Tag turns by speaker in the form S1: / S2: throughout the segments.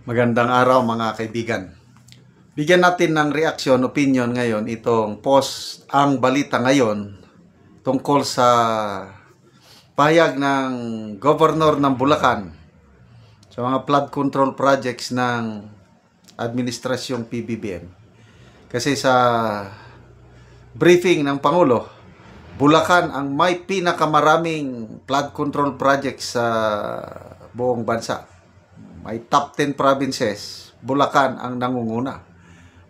S1: Magandang araw mga kaibigan. Bigyan natin ng reaksyon, opinion ngayon itong post ang balita ngayon tungkol sa pahayag ng Governor ng Bulacan sa mga flood control projects ng Administrasyong PBBM. Kasi sa briefing ng Pangulo, Bulacan ang may pinakamaraming flood control projects sa buong bansa. May top 10 provinces, Bulacan ang nangunguna.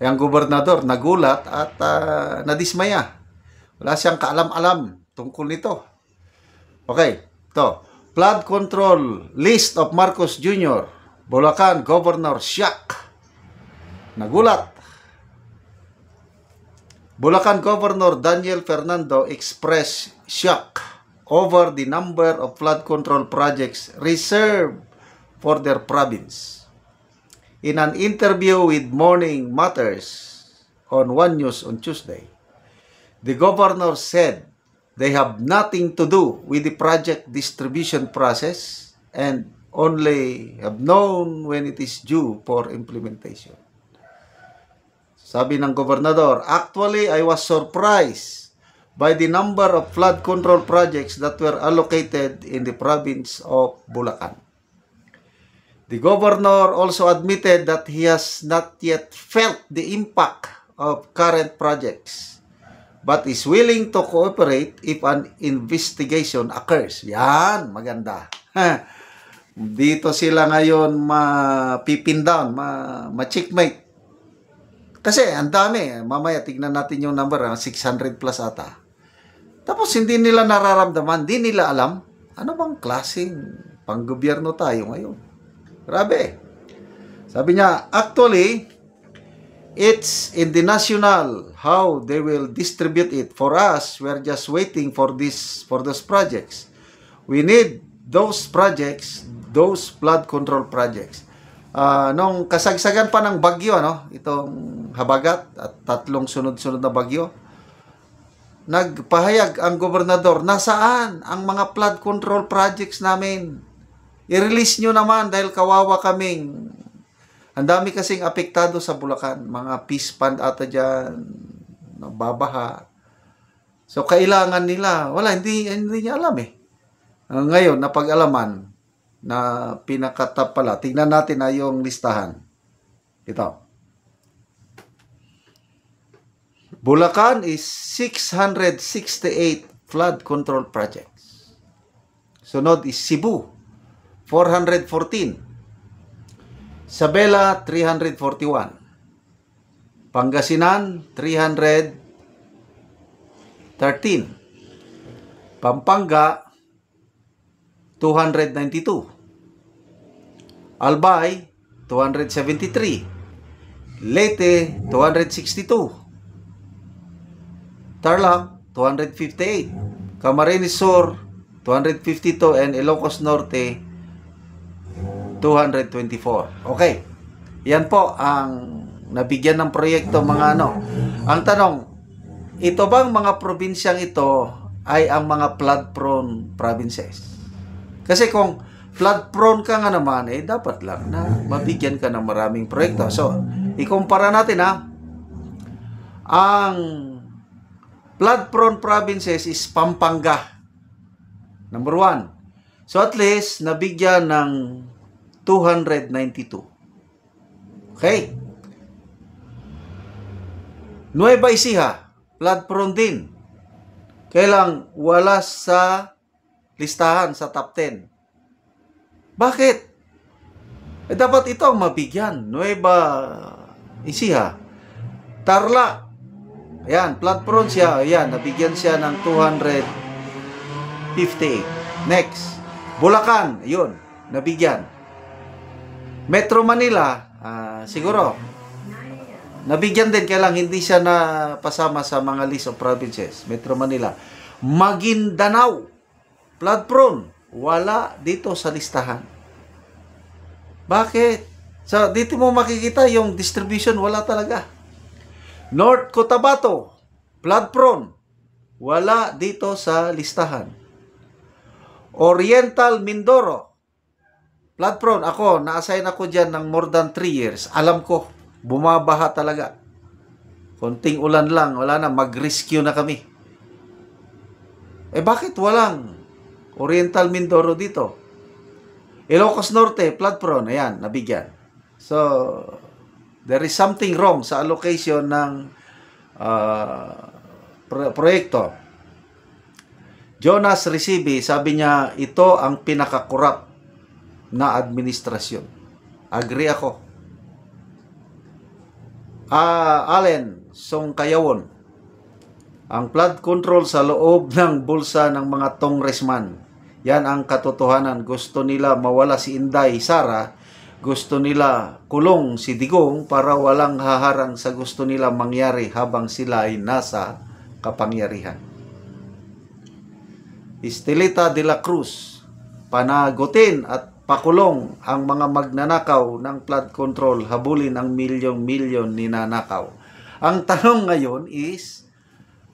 S1: Ang gobernador nagulat at nadismaya. Wala siyang kaalam-alam tungkol nito. Okay, ito. Flood control list of Marcos Jr. Bulacan Governor shock. Nagulat. Bulacan Governor Daniel Fernando expressed shock over the number of flood control projects reserved for their province. In an interview with Morning Matters on One News on Tuesday, the governor said they have nothing to do with the project distribution process and only have known when it is due for implementation. Sabi ng gobernador, actually, I was surprised by the number of flood control projects that were allocated in the province of Bulacan. The governor also admitted that he has not yet felt the impact of current projects, but is willing to cooperate if an investigation occurs. Yan, maganda. Dito sila ngayon mapipin down, ma-checkmate. Kasi ang dami, mamaya tignan natin yung number, 600 plus ata. Tapos hindi nila nararamdaman, hindi nila alam, ano bang klaseng panggobyerno tayo ngayon? Grabe. Sabi niya, actually, it's in the national how they will distribute it. For us, we're just waiting for those projects. We need those projects, those flood control projects. Nung kasagsagan pa ng bagyo, itong habagat at 3 sunod-sunod na bagyo, nagpahayag ang gobernador, nasaan ang mga flood control projects namin? I-release nyo naman dahil kawawa kaming. Ang dami kasing apektado sa Bulacan. Mga peace fund ata dyan, nababaha. So, kailangan nila. Wala, hindi niya alam eh. Ngayon, napag-alaman na pinakatap pala. Tingnan natin na yung listahan. Ito. Bulacan is 668 flood control projects. Sunod is Cebu, 414. Isabela, 341. Pangasinan, 313. Pampanga, 292. Albay, 273. Leyte, 262. Tarlac, 258. Camarines Sur, 252. And Ilocos Norte, 224. Okay. Yan po ang nabigyan ng proyekto mga ano. Ang tanong, ito bang mga probinsyang ito ay ang mga flood-prone provinces? Kasi kung flood-prone ka nga naman, dapat lang na mabigyan ka ng maraming proyekto. So, ikumpara natin ang flood-prone provinces is Pampanga. Number 1. So, at least, nabigyan ng 292. Okay. Nueva Ecija, flood prone din. Kailang wala sa listahan sa top 10. Bakit? Dapat ito ang mabigyan. Nueva Ecija. Tarlac. Ayan, flood prone siya. Ayan, nabigyan siya ng 258. Next. Bulacan. Ayun, nabigyan. Metro Manila, siguro, nabigyan din, kaya lang hindi siya napasama sa mga list of provinces. Metro Manila. Maguindanao, flood prone, wala dito sa listahan. Bakit? So, dito mo makikita yung distribution, wala talaga. North Cotabato, flood prone, wala dito sa listahan. Oriental Mindoro, Flood prone, ako, na-assign ako dyan ng more than 3 years. Alam ko, bumabaha talaga. Konting ulan lang, wala na, mag-rescue na kami. Bakit walang Oriental Mindoro dito? Ilocos Norte, flood prone, ayan, nabigyan. So, there is something wrong sa allocation ng proyekto. Jonas Recibe, sabi niya, ito ang pinakakurap na administrasyon. Agree ako. Allen Songkayawon, ang flood control sa loob ng bulsa ng mga congressman. Yan ang katotohanan. Gusto nila mawala si Inday Sara. Gusto nila kulong si Digong para walang haharang sa gusto nila mangyari habang sila ay nasa kapangyarihan. Estelita de la Cruz, panagutin at pakulong ang mga magnanakaw ng flood control, habulin ang milyong-milyon ninanakaw. Ang tanong ngayon is,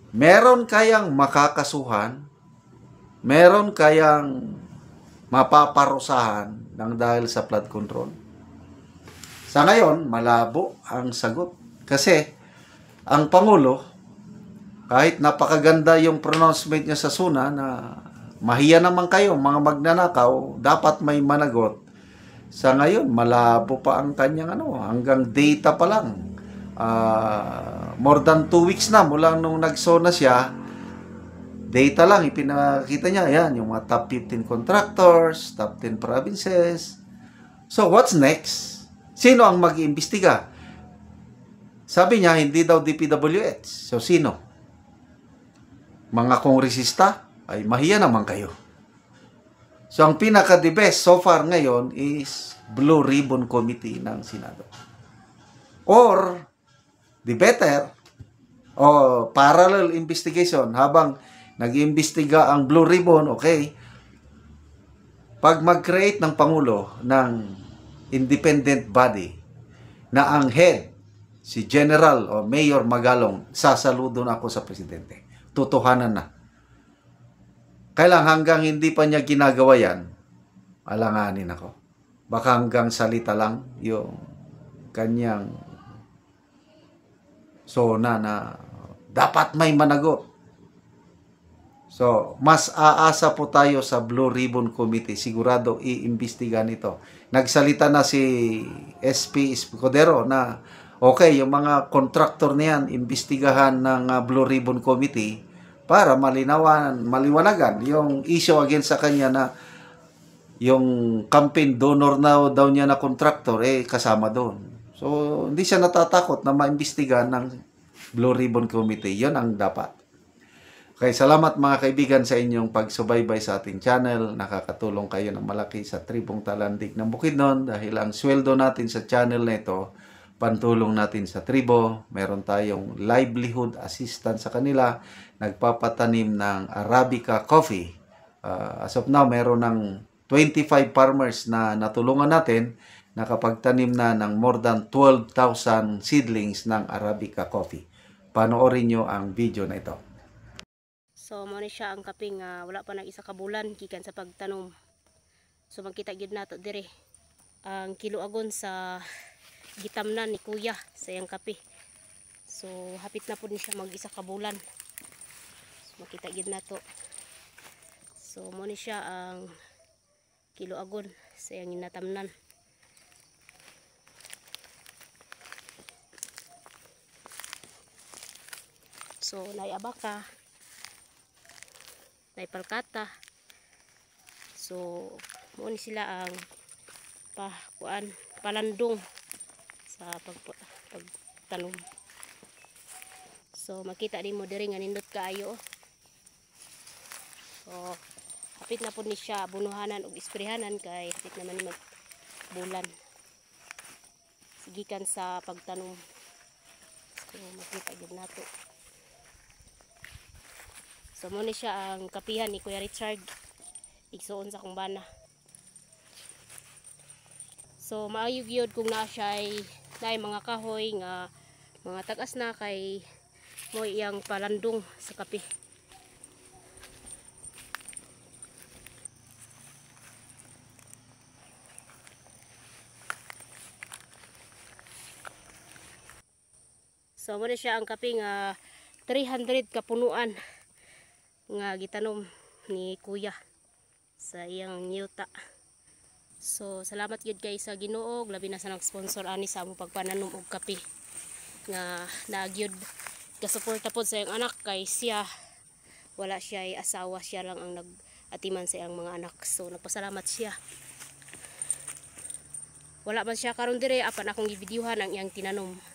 S1: meron kayang makakasuhan? Meron kayang mapaparusahan ng dahil sa flood control? Sa ngayon, malabo ang sagot. Kasi, ang Pangulo, kahit napakaganda yung pronouncement niya sa SUNA na mahiya naman kayo, mga magnanakaw, dapat may managot. Sa ngayon, malabo pa ang kanyang hanggang data pa lang. More than 2 weeks na mula nung nagsona siya, data lang ipinakita niya. Yan, yung mga top 15 contractors, top 10 provinces. So, what's next? Sino ang mag-iimbestiga? Sabi niya, hindi daw DPWH. So, sino? Mga kongresista, ay mahiya naman kayo. So, ang pinaka-the best so far ngayon is Blue Ribbon Committee ng Senado. Or, the better, parallel investigation, habang nag-iimbestiga ang Blue Ribbon, okay, pag mag-create ng Pangulo ng independent body na ang head, si General o Mayor Magalong, sasaludo na ako sa Presidente. Totohanan na. Kailang hanggang hindi pa niya ginagawa yan, alanganin ako. Baka hanggang salita lang yung kanyang sona na dapat may managot. So, mas aasa po tayo sa Blue Ribbon Committee. Sigurado iimbestigahan ito. Nagsalita na si SP Escudero na okay, yung mga contractor niyan, imbestigahan ng Blue Ribbon Committee para maliwanagan yung issue against sa kanya na yung campaign donor na daw niya na contractor, kasama doon. So, hindi siya natatakot na maimbestigahan ng Blue Ribbon Committee. Yun ang dapat. Okay, salamat mga kaibigan sa inyong pagsubaybay sa ating channel. Nakakatulong kayo ng malaki sa tribong Talandig ng Bukidnon dahil ang sweldo natin sa channel na ito, pantulong natin sa tribo. Meron tayong livelihood assistance sa kanila. Nagpapatanim ng Arabica coffee. As of now, meron ng 25 farmers na natulungan natin nakapagtanim na ng more than 12,000 seedlings ng Arabica coffee. Panoorin nyo ang video na ito.
S2: So, mo ni siya ang kaping wala pa nang isa ka bulan gikan sa pagtanom. So, magkita gid nato dire ang kiloagon sa gitamnan ni kuya sa iyang kape. So, hapit na po ni siya mag isa ka bulan. So, makita gid nato. So, mo ni siya ang kiloagon sa iyang ginatamnan. So, naiabaka, naipalkata. So, mo ni sila ang palandong sa pagtanom. So, makita din mo diri nga nindot kaayo. So, hapit na po ni siya bunuhanan ug isprehanan kay hapit naman ni magbulan. Sigikan sa pagtanom. So, makita gid nato. So, mo ni siya ang kapihan ni Kuya Richard. Igsuon sa kong bana. So, maayog yun kung na siya ay mga kahoy nga mga tagas na kay mo iyang palandong sa kape. So mo siya ang kape nga 300 kapunuan nga gitanom ni kuya sa iyang yuta. So salamat gyud guys sa Ginoo, labi na sa nag-sponsor ani sa among pagpananom og kape nga nagyud gasuporta pod sa iyang anak kay siya wala siya ay asawa, siya lang ang nag-atiman sa iyang mga anak. So nagpasalamat siya. Wala man siya karon dire apan akong gibidyuhan ang iyang tinanom.